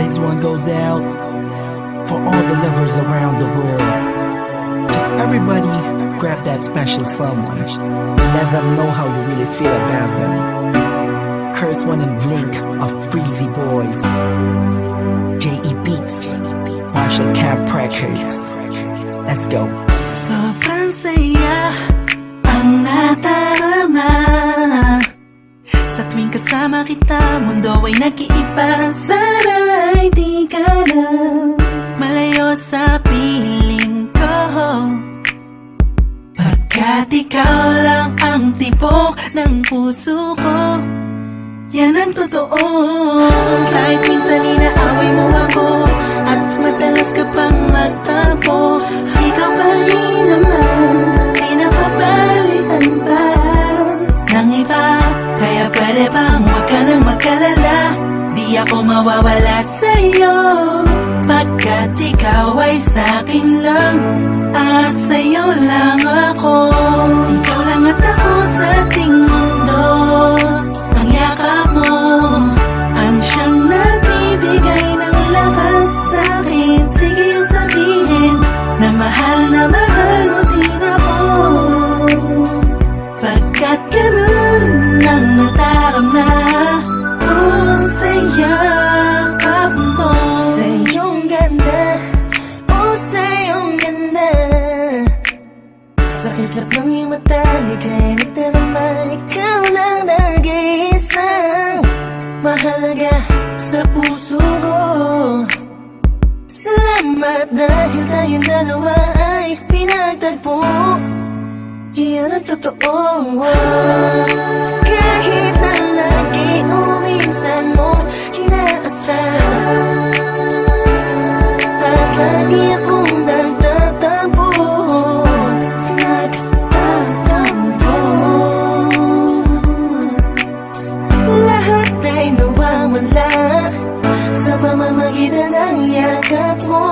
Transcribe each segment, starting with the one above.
This one goes out for all the lovers around the world. Just everybody grab that special someone and let them know how you really feel about them. Curse One and Blink of Breezy Boys, J.E. Beats, Marshall Camp Records. Let's go. Sobrang saya ang nadarama sa tuwing kasama kita. Mundo ay nag-iiba, sana'y di ka na malayo sa piling ko, pagkat ikaw lang ang tibok ng puso ko. Yan ang totoo. Kahit minsan inaaway mo ako at madalas ka pang magtampo, ikaw pa rin naman, di napapalitan pa ng iba. Kaya pwede bang huwag ka nang mag-alala, di ako mawawala sa'yo, pagkat ikaw ay sa'kin lang at sa'yo lang ako. Ikaw lang at ako sa ating mundo. Ang yakap mo ang siyang nagbibigay ng lakas sa'kin. Sige yung sabihin na mahal mo din ako, pagkat ganun ang nadarama ko sa yakap mo. Sa iyong ganda, oh sa iyong ganda, sa kislap ng iyong mata, ligay nagdarama. Ikaw lang nag-iisang mahalaga sa puso ko. Salamat dahil tayong dalawa ay pinagtagpo. Iyan ang totoo. Kahit na lagi o minsan mo inaasahan, at lagi akong nagtatampo, lahat ay nawawala sa pamamagitan ng yakap mo.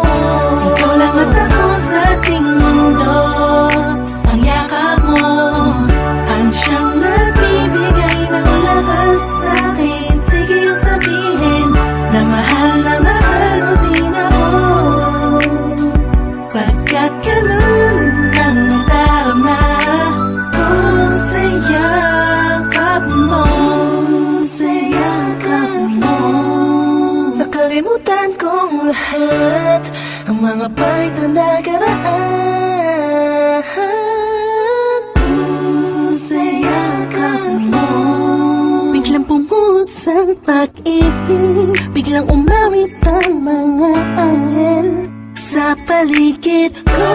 Ikaw lang at ako sa ating mundo. Ang yakap mo ang siyang nagbibigay ng lakas sa'kin. Sige yung sabihin na mahal mo din ako, pagkat ganun ang nadarama ko sa yakap mo. Sa yakap mo. Nakalimutan kong lahat, ang mga pahit na nakaraan. Sa yakap mo. Biglang pumusang pag-ibig, biglang umawit ang mga anghel sa paligid ko.